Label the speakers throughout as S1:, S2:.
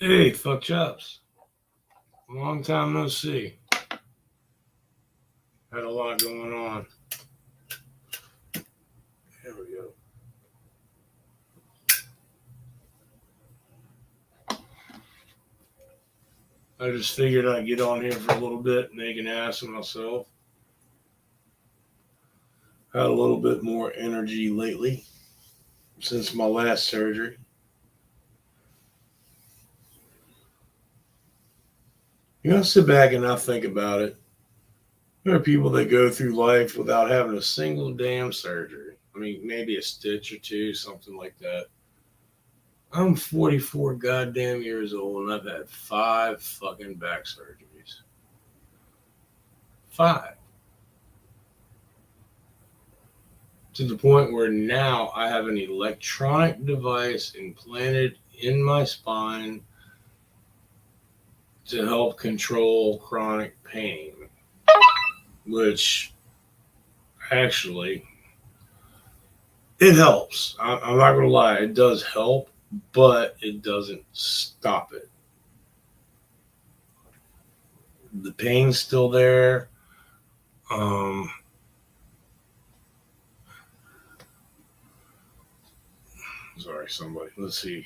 S1: Hey, fuck chops. Long time no see. Had a lot going on. There we go. I just figured I'd get on here for a little bit, make an ass of myself. Had a little bit more energy lately since my last surgery. Sit back and not think about it. There are people that go through life without having a single damn surgery. I mean, maybe a stitch or two, something like that. I'm 44 goddamn years old and I've had 5 fucking back surgeries. 5. To the point where now I have an electronic device implanted in my spine to help control chronic pain, which actually it helps. I'm not gonna lie, it does help, but it doesn't stop it. The pain's still there. Um, Sorry, somebody. Let's see.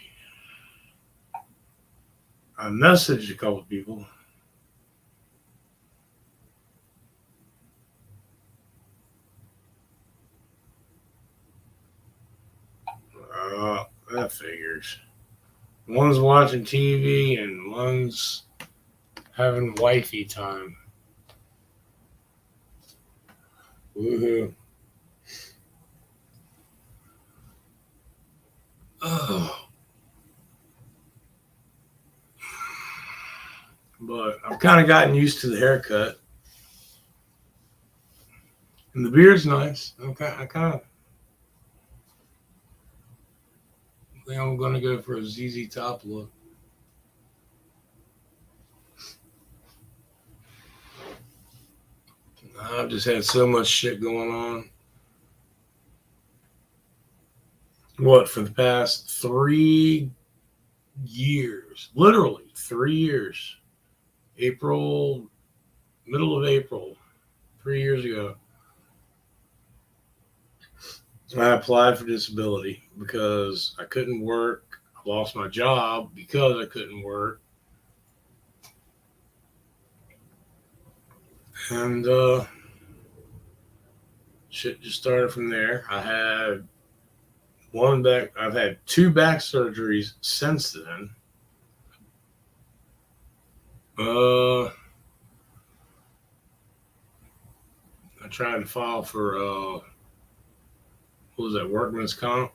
S1: I messaged a couple people. That figures. One's watching TV and one's having wifey time. Woohoo. Oh. But I've kind of gotten used to the haircut. And the beard's nice. I kind of think I'm going to go for a ZZ Top look. I've just had so much shit going on. What, for the past 3 years? Literally 3 years. Middle of April, 3 years ago, I applied for disability because I couldn't work. I lost my job because I couldn't work. And shit just started from there. I've had 2 back surgeries since then. I tried to file for what was that, workman's comp.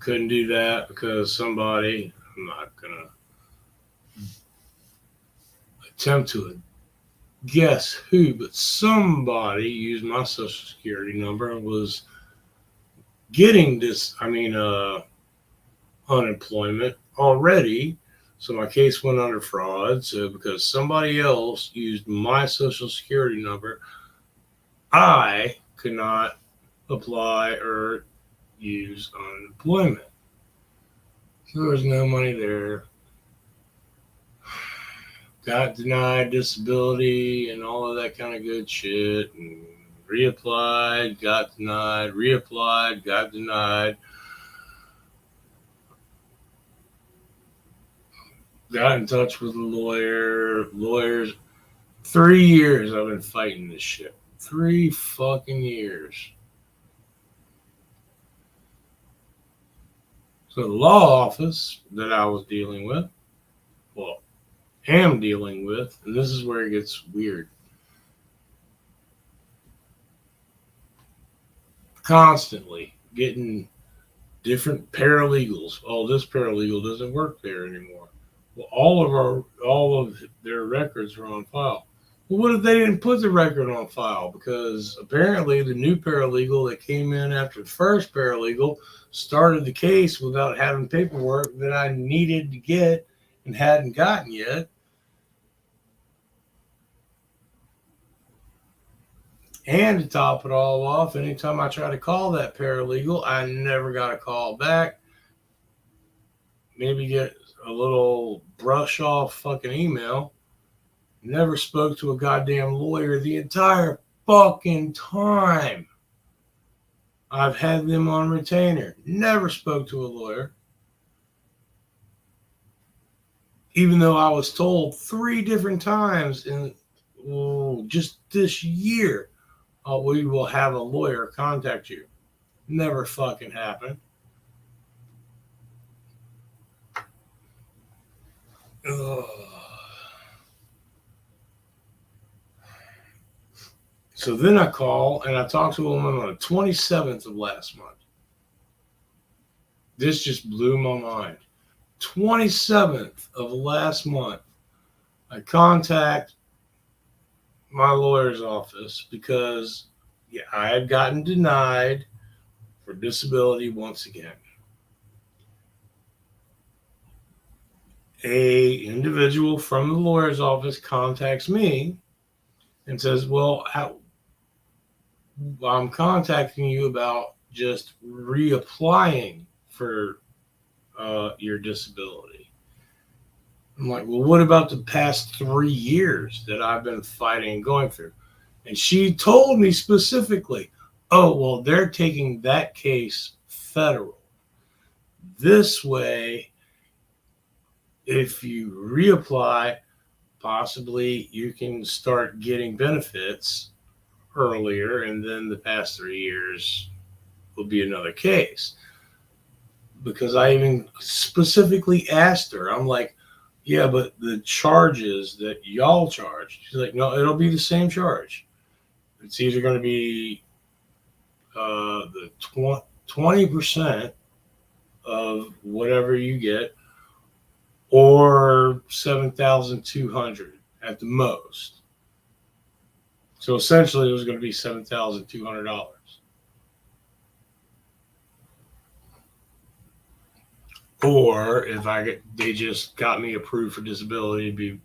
S1: Couldn't do that because somebody, I'm not gonna attempt to guess who, but somebody used my social security number and was getting unemployment already. So my case went under fraud. So because somebody else used my social security number, I could not apply or use unemployment. So there was no money there. Got denied disability and all of that kind of good shit. And reapplied, got denied, reapplied, got denied. Got in touch with a lawyer. Lawyers. 3 years I've been fighting this shit. 3 fucking years. So the law office that I was dealing with, am dealing with, and this is where it gets weird. Constantly getting different paralegals. Oh, this paralegal doesn't work there anymore. Well, all of their records are on file. Well, what if they didn't put the record on file? Because apparently the new paralegal that came in after the first paralegal started the case without having paperwork that I needed to get and hadn't gotten yet. And to top it all off, anytime I try to call that paralegal, I never got a call back. maybe get a little brush off fucking email. Never spoke to a goddamn lawyer the entire fucking time I've had them on retainer. Never spoke to a lawyer. Even though I was told 3 different times in just this year, we will have a lawyer contact you. Never fucking happened. Ugh. So then I call and I talked to a woman on the 27th of last month. This just blew my mind. 27th of last month, I contact my lawyer's office because I had gotten denied for disability once again. A individual from the lawyer's office contacts me and says, well, I'm contacting you about just reapplying for your disability. I'm like, well, what about the past 3 years that I've been fighting and going through? And she told me specifically, oh, well, they're taking that case federal. This way, if you reapply, possibly you can start getting benefits earlier, and then the past 3 years will be another case. Because I even specifically asked her, I'm like, yeah, but the charges that y'all charge, she's like, no, it'll be the same charge. It's either going to be the 20% of whatever you get, or $7,200 at the most. So essentially, it was going to be $7,200. Or if they just got me approved for disability, it'd be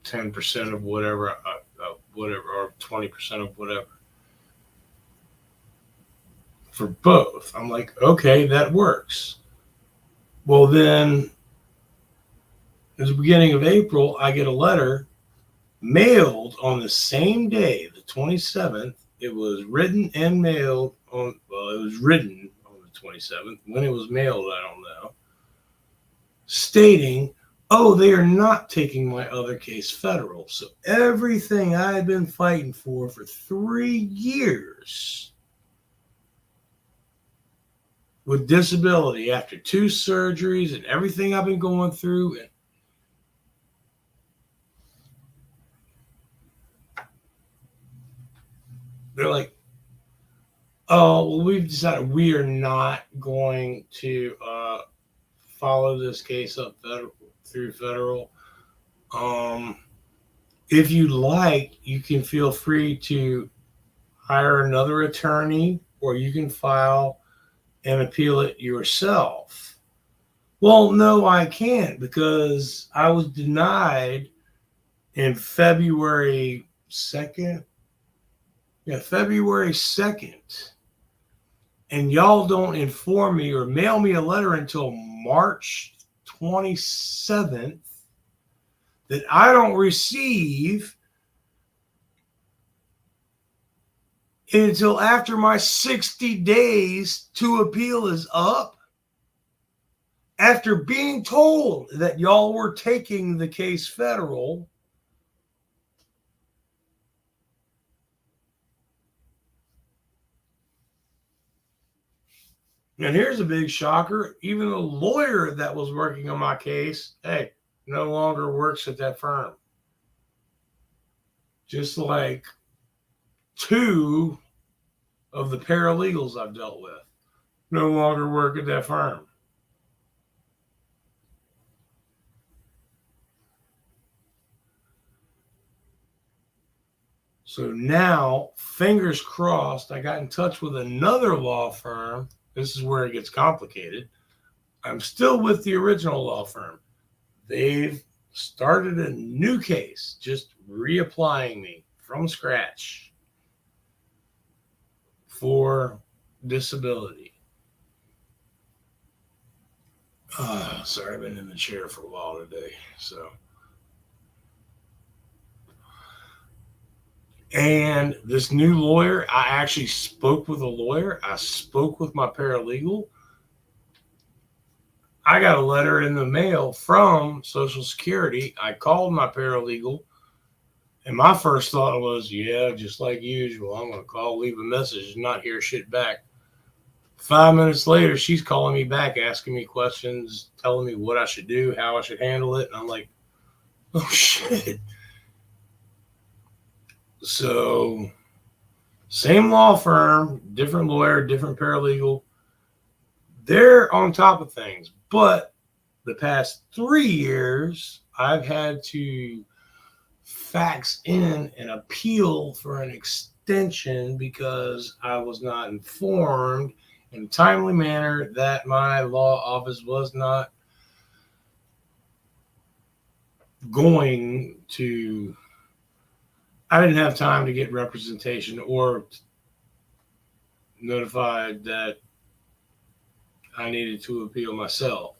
S1: 10% of whatever, or 20% of whatever. For both, I'm like, okay, that works. Well, then, at the beginning of April, I get a letter mailed on the same day, the 27th. It was written and mailed on, well, it was written on the 27th. When it was mailed, I don't know. Stating, oh, they are not taking my other case federal. So everything I had been fighting for 3 years with disability after 2 surgeries and everything I've been going through, and they're like, oh, well, we've decided we are not going to follow this case up through federal. If you like, you can feel free to hire another attorney, or you can file and appeal it yourself. Well, no, I can't, because I was denied in February 2nd. Yeah, February 2nd. And y'all don't inform me or mail me a letter until March 27th that I don't receive until after my 60 days to appeal is up, after being told that y'all were taking the case federal. And here's a big shocker. Even the lawyer that was working on my case, no longer works at that firm. Just like 2 of the paralegals I've dealt with no longer work at that firm. So now, fingers crossed, I got in touch with another law firm. This is where it gets complicated. I'm still with the original law firm. They've started a new case, just reapplying me from scratch for disability. Sorry, I've been in the chair for a while today. So, and this new lawyer, I actually spoke with a lawyer. I spoke with my paralegal. I got a letter in the mail from Social Security. I called my paralegal, and my first thought was, yeah, just like usual, I'm going to call, leave a message, and not hear shit back. 5 minutes later, she's calling me back, asking me questions, telling me what I should do, how I should handle it. And I'm like, oh shit. So, same law firm, different lawyer, different paralegal. They're on top of things. But the past 3 years, I've had to fax in an appeal for an extension because I was not informed in a timely manner that my law office was not going to, I didn't have time to get representation or notified that I needed to appeal myself.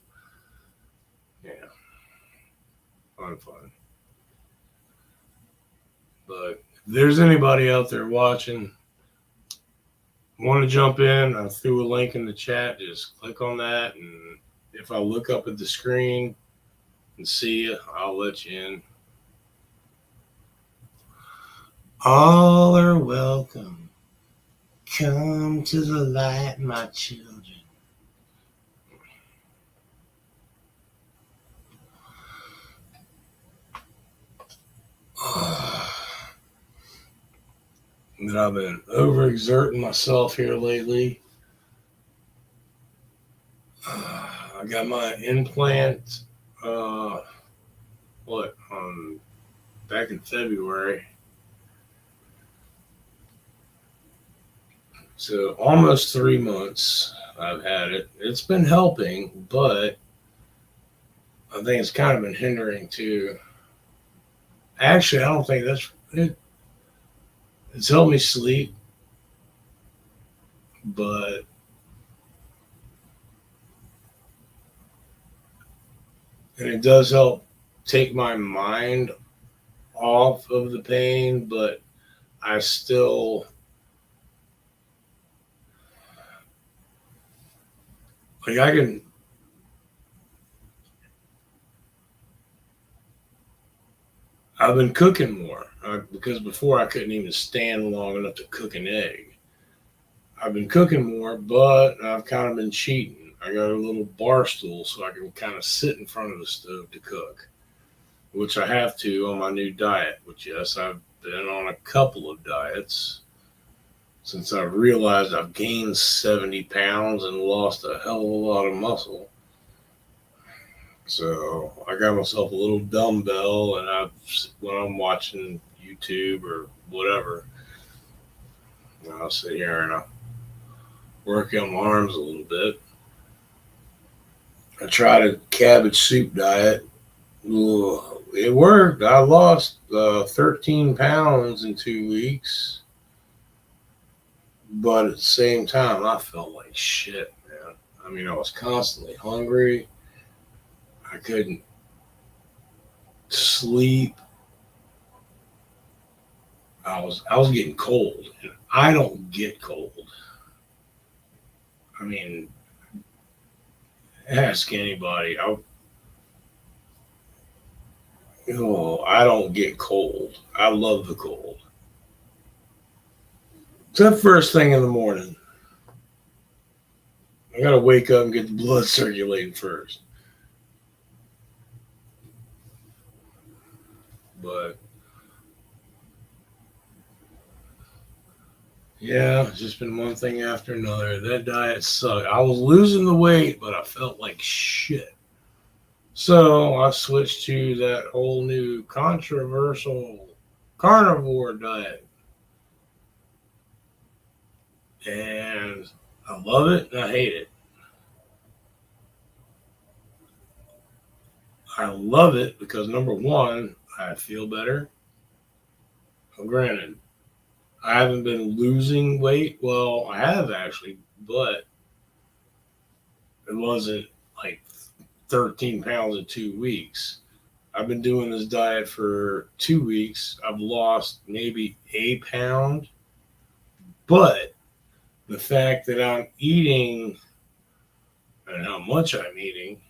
S1: Yeah, fun. But if there's anybody out there watching, want to jump in, I threw a link in the chat. Just click on that, and if I look up at the screen and see you, I'll let you in. All are welcome. Come to the light, my children. That I've been overexerting myself here lately. I got my implant, back in February. So almost 3 months I've had it. It's been helping, but I think it's kind of been hindering too. Actually, I don't think that's it. It's helped me sleep, but and it does help take my mind off of the pain, but I still like I can. I've been cooking more because before I couldn't even stand long enough to cook an egg. I've been cooking more, but I've kind of been cheating. I got a little bar stool so I can kind of sit in front of the stove to cook, which I have to on my new diet. Which, yes, I've been on a couple of diets since I realized I've gained 70 pounds and lost a hell of a lot of muscle. So I got myself a little dumbbell, and when I'm watching YouTube or whatever, I'll sit here and I'll work on my arms a little bit. I tried a cabbage soup diet. Ooh, it worked. I lost 13 pounds in 2 weeks, but at the same time, I felt like shit, man. I mean, I was constantly hungry. I couldn't sleep. I was getting cold, and I don't get cold. I mean, ask anybody. I don't get cold. I love the cold. Except first thing in the morning. I gotta wake up and get the blood circulating first. But yeah, it's just been one thing after another. That diet sucked. I was losing the weight, but I felt like shit. So I switched to that whole new controversial carnivore diet. And I love it and I hate it. I love it because number one, I feel better. Well, granted, I haven't been losing weight. Well, I have actually, but it wasn't like 13 pounds in 2 weeks. I've been doing this diet for 2 weeks. I've lost maybe a pound, but the fact that I'm eating and how much I'm eating,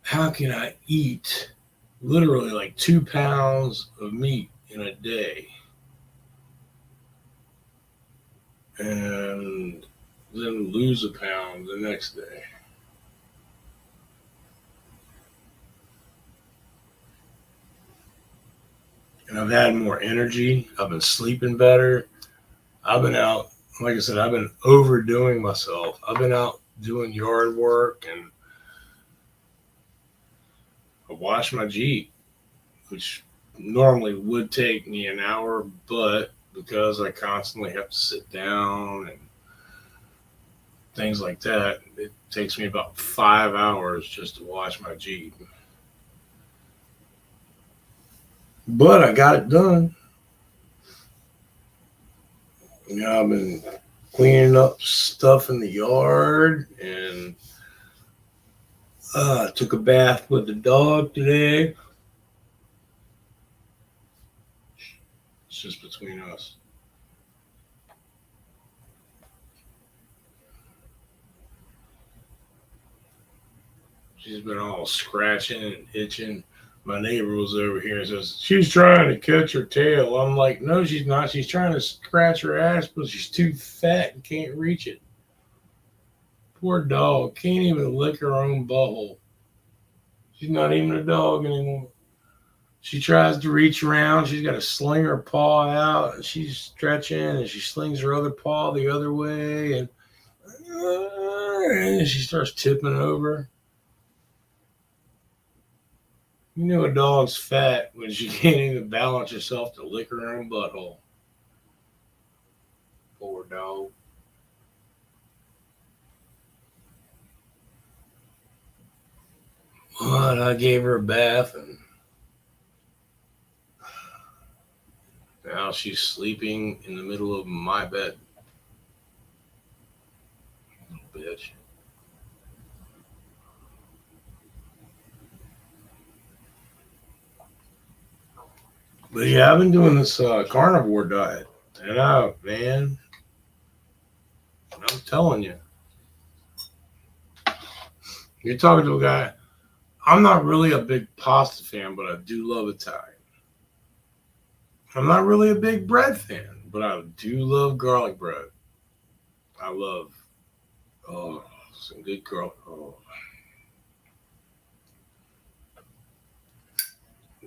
S1: how can I eat literally like 2 pounds of meat in a day and then lose a pound the next day? And I've had more energy. I've been sleeping better. I've been out, like I said, I've been overdoing myself. I've been out doing yard work and I washed my Jeep, which normally would take me an hour, but because I constantly have to sit down and things like that, it takes me about 5 hours just to wash my Jeep. But I got it done. I've been cleaning up stuff in the yard and took a bath with the dog today. It's just between us. She's been all scratching and itching. My neighbor was over here and says, she's trying to catch her tail. I'm like, no, she's not. She's trying to scratch her ass, but she's too fat and can't reach it. Poor dog. Can't even lick her own butthole. She's not even a dog anymore. She tries to reach around. She's got to sling her paw out. And she's stretching and she slings her other paw the other way. And she starts tipping over. You know a dog's fat when she can't even balance herself to lick her own butthole. Poor dog. But I gave her a bath and now she's sleeping in the middle of my bed. Little bitch. But yeah, I've been doing this carnivore diet. And man, I'm telling you, you're talking to a guy. I'm not really a big pasta fan, but I do love Italian. I'm not really a big bread fan, but I do love garlic bread. I love some good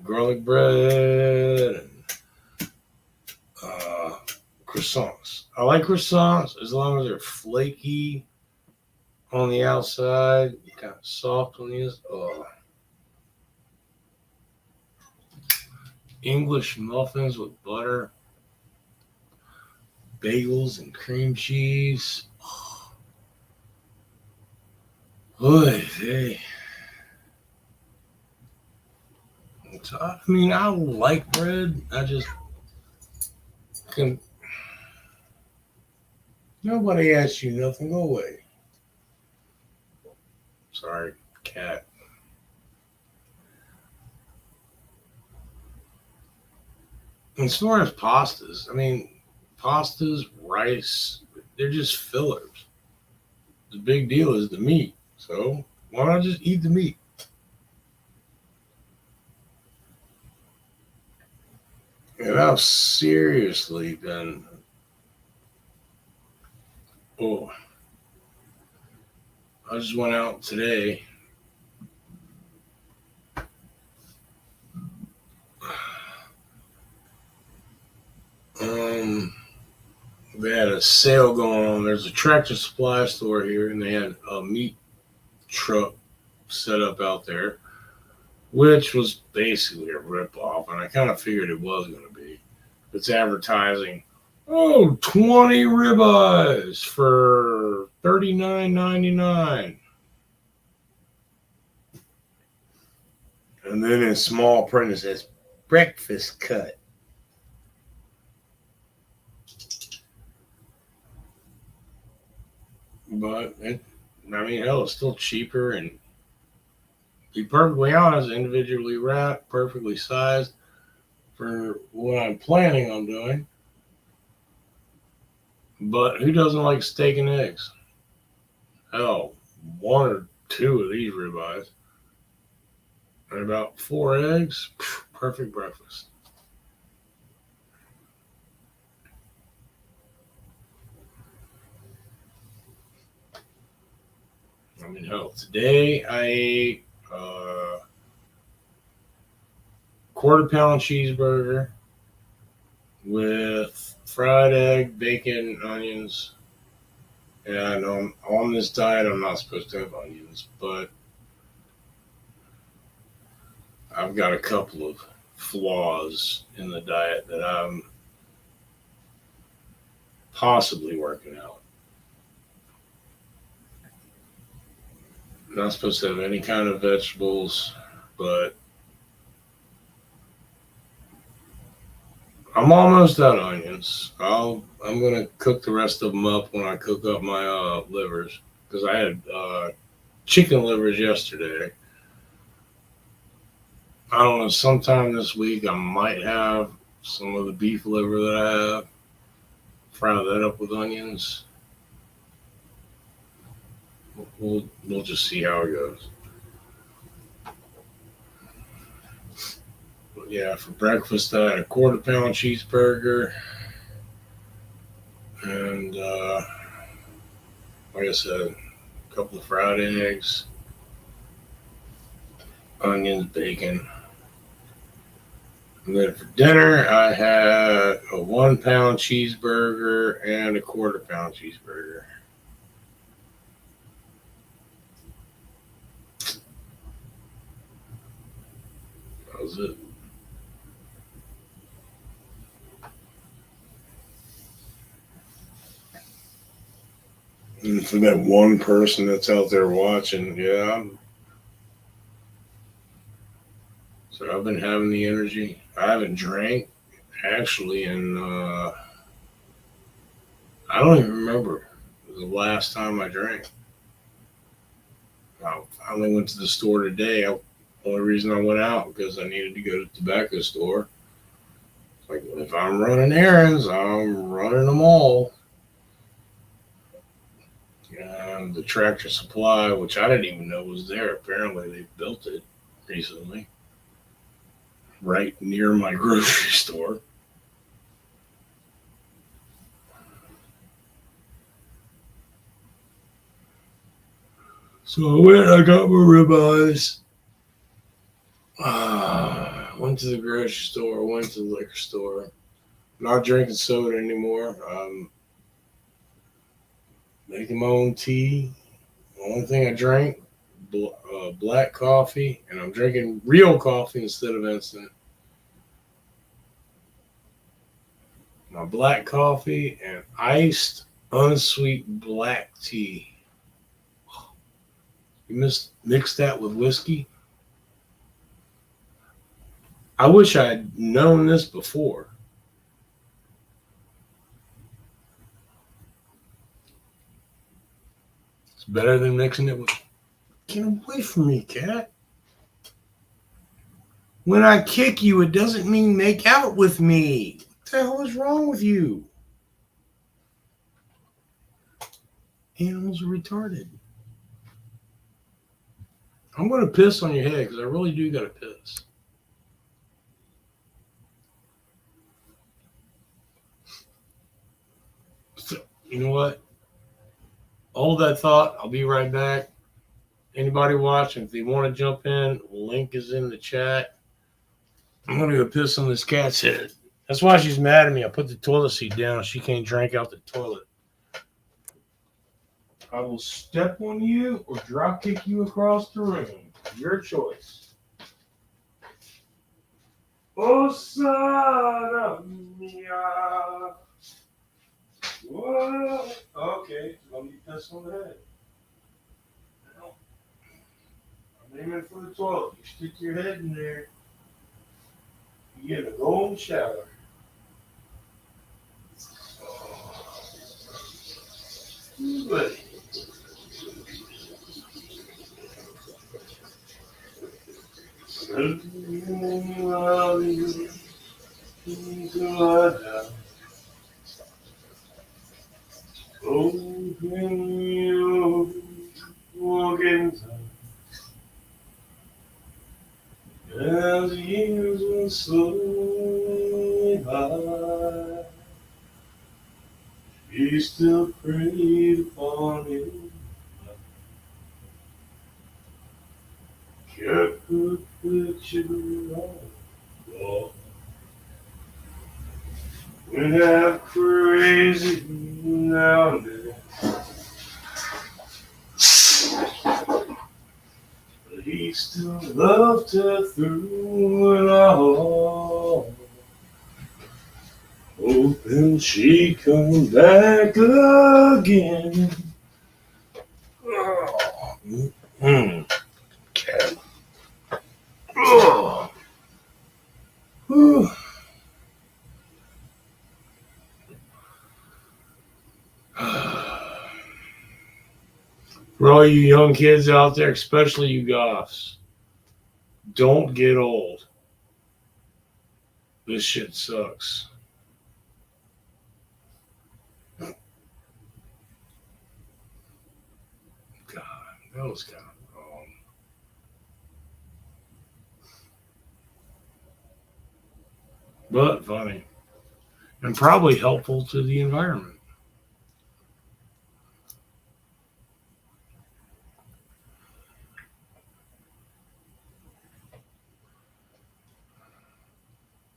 S1: garlic bread and croissants. I like croissants as long as they're flaky on the outside, kind of soft on the inside. English muffins with butter, bagels and cream cheese. Hey. I mean, I like bread. I just can. Nobody asks you nothing. Go away. Sorry, cat. As far as pastas, I mean, pastas, rice, they're just fillers. The big deal is the meat. So why not just eat the meat? And I've seriously been. Oh, I just went out today. They had a sale going on. There's a Tractor Supply store here, and they had a meat truck set up out there, which was basically a ripoff, and I kind of figured it was going to be. It's advertising, 20 ribeyes for $39.99. And then in small print it says, breakfast cut. But hell, it's still cheaper and to be perfectly honest, individually wrapped, perfectly sized for what I'm planning on doing. But who doesn't like steak and eggs? Hell, one or two of these ribeyes and about four eggs, perfect breakfast. Hell, today I ate a quarter pound cheeseburger with fried egg, bacon, onions. And on this diet, I'm not supposed to have onions, but I've got a couple of flaws in the diet that I'm possibly working out. I'm not supposed to have any kind of vegetables, but I'm almost out of onions. I'm gonna cook the rest of them up when I cook up my livers because I had chicken livers yesterday. I don't know. Sometime this week I might have some of the beef liver that I have. Fry that up with onions. We'll just see how it goes. But yeah, for breakfast I had a quarter pound cheeseburger and like I said, a couple of fried eggs, onions, bacon. And then for dinner I had a 1 pound cheeseburger and a quarter pound cheeseburger. That was it. And for that one person that's out there watching, yeah. So I've been having the energy. I haven't drank actually, and I don't even remember the last time I drank. I only went to the store today. Only reason I went out because I needed to go to the tobacco store. Like if I'm running errands, I'm running them all. And the Tractor Supply, which I didn't even know was there, apparently they built it recently, right near my grocery store. So I went. I got my ribeyes. Went to the grocery store. Went to the liquor store. Not drinking soda anymore. Making my own tea. The only thing I drank, black coffee, and I'm drinking real coffee instead of instant. My black coffee and iced unsweet black tea. You mix that with whiskey. I wish I had known this before. It's better than mixing it with. Get away from me, cat. When I kick you, it doesn't mean make out with me. What the hell is wrong with you? Animals are retarded. I'm going to piss on your head because I really do got to piss. So, you know what? Hold that thought. I'll be right back. Anybody watching, if they want to jump in, link is in the chat. I'm going to go piss on this cat's head. That's why she's mad at me. I put the toilet seat down. She can't drink out the toilet. I will step on you or drop kick you across the room. Your choice. Osana mia. Whoa. Okay, let me piss on the head. I'm aiming for the toilet. You stick your head in there. You get a golden shower. Buddy. to my house. Open your walking time. As the years went slowly by, he still preyed upon him. Kept her picture on the wall. Went half crazy now and then. But he still loved her through it all. Hoping she come back again. Oh, cat. Oh. Whew. For all you young kids out there, especially you goths, don't get old. This shit sucks. God, that was kind of wrong. But funny. And probably helpful to the environment.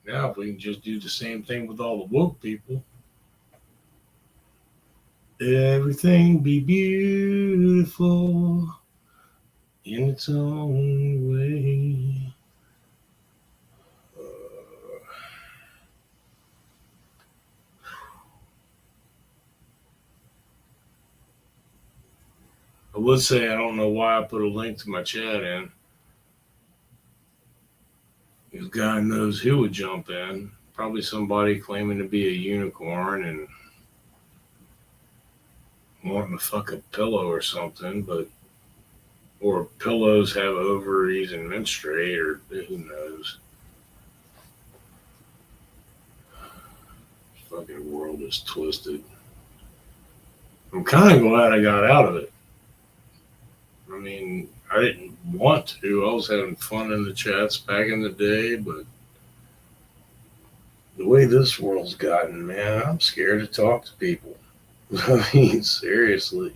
S1: Now, if we can just do the same thing with all the woke people, everything be beautiful in its own way. I would say I don't know why I put a link to my chat in. Because God knows who would jump in. Probably somebody claiming to be a unicorn and wanting to fuck a pillow or something, but or pillows have ovaries and menstruate, or who knows. This fucking world is twisted. I'm kind of glad I got out of it. I mean, I didn't want to. I was having fun in the chats back in the day, but the way this world's gotten, man, I'm scared to talk to people. I mean, seriously.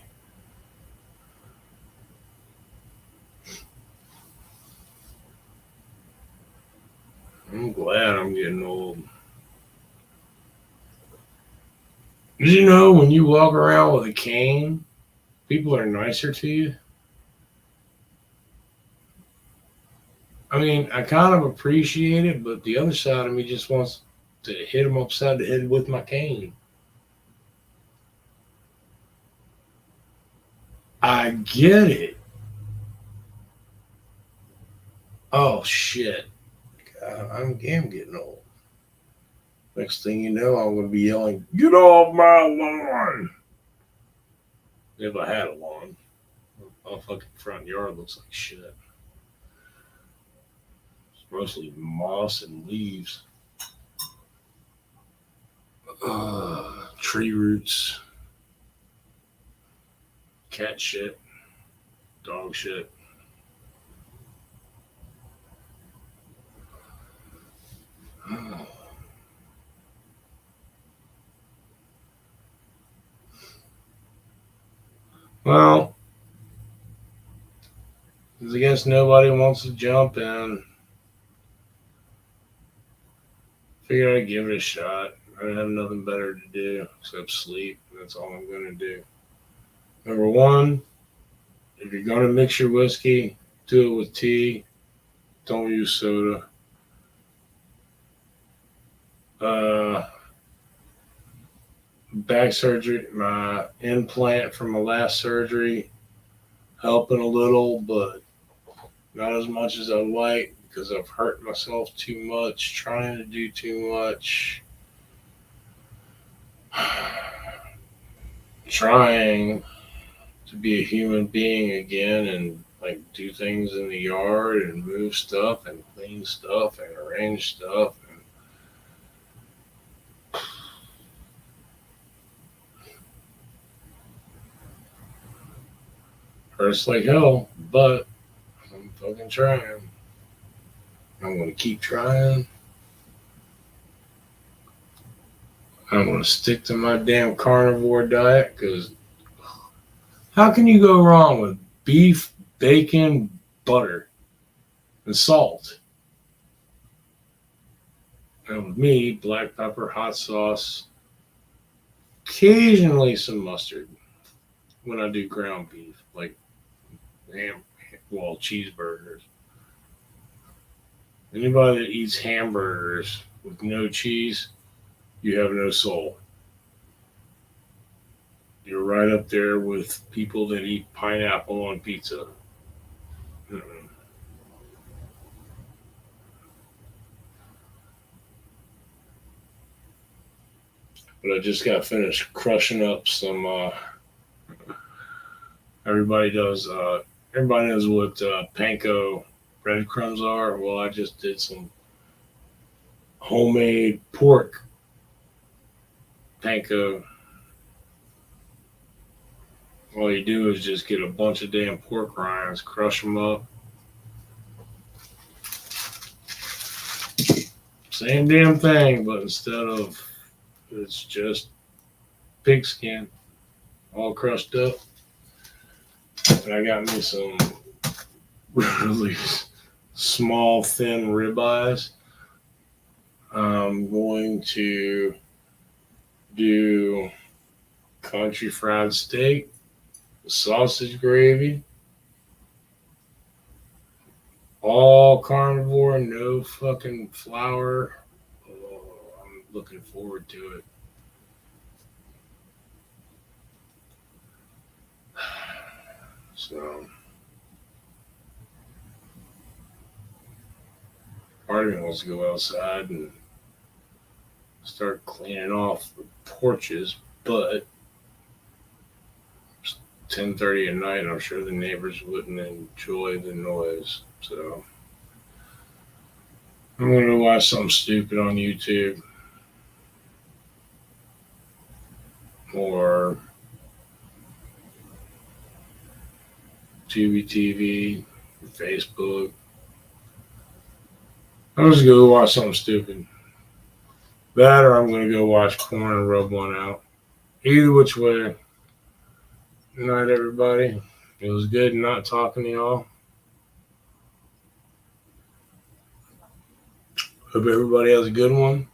S1: I'm glad I'm getting old. Did you know when you walk around with a cane, people are nicer to you? I mean, I kind of appreciate it, but the other side of me just wants to hit them upside the head with my cane. I get it. Oh, shit. God, I'm getting old. Next thing you know, I'm going to be yelling, "Get off my lawn!" If I had a lawn. My fucking front yard looks like shit. It's mostly moss and leaves. Tree roots. Cat shit. Dog shit. Well, I guess nobody wants to jump in. Figured I'd give it a shot. I don't have nothing better to do except sleep. That's all I'm going to do. Number one, if you're going to mix your whiskey, do it with tea. Don't use soda. Back surgery, my implant from my last surgery, helping a little, but not as much as I'd like because I've hurt myself too much, trying to do too much. Trying to be a human being again and like do things in the yard and move stuff and clean stuff and arrange stuff and Hurts like hell, but I'm fucking trying. I'm gonna keep trying. I'm gonna stick to my damn carnivore diet because how can you go wrong with beef, bacon, butter, and salt? And with me, black pepper, hot sauce, occasionally some mustard when I do ground beef, like ham, well, cheeseburgers. Anybody that eats hamburgers with no cheese, you have no soul. You're right up there with people that eat pineapple on pizza. Mm-mm. But I just got finished crushing up some. Everybody does. Everybody knows what panko breadcrumbs are. Well, I just did some homemade pork panko. All you do is just get a bunch of damn pork rinds, crush them up. Same damn thing, but instead of it's just pig skin all crushed up. And I got me some really small, thin ribeyes. I'm going to do country fried steak, sausage gravy, all carnivore, no fucking flour. Oh, I'm looking forward to it. So, part of me wants to go outside and start cleaning off the porches, but it's 10:30 at night. I'm sure the neighbors wouldn't enjoy the noise. So, I'm going to watch something stupid on YouTube or Tubi TV, Facebook. I'm just going to watch something stupid. That or I'm going to go watch porn and rub one out. Either which way. Good night, everybody. It was good not talking to y'all. Hope everybody has a good one.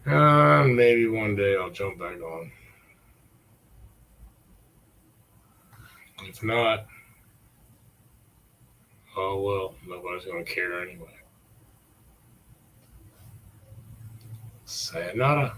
S1: Maybe one day I'll jump back on. If not, oh well, nobody's going to care anyway. Sayonara.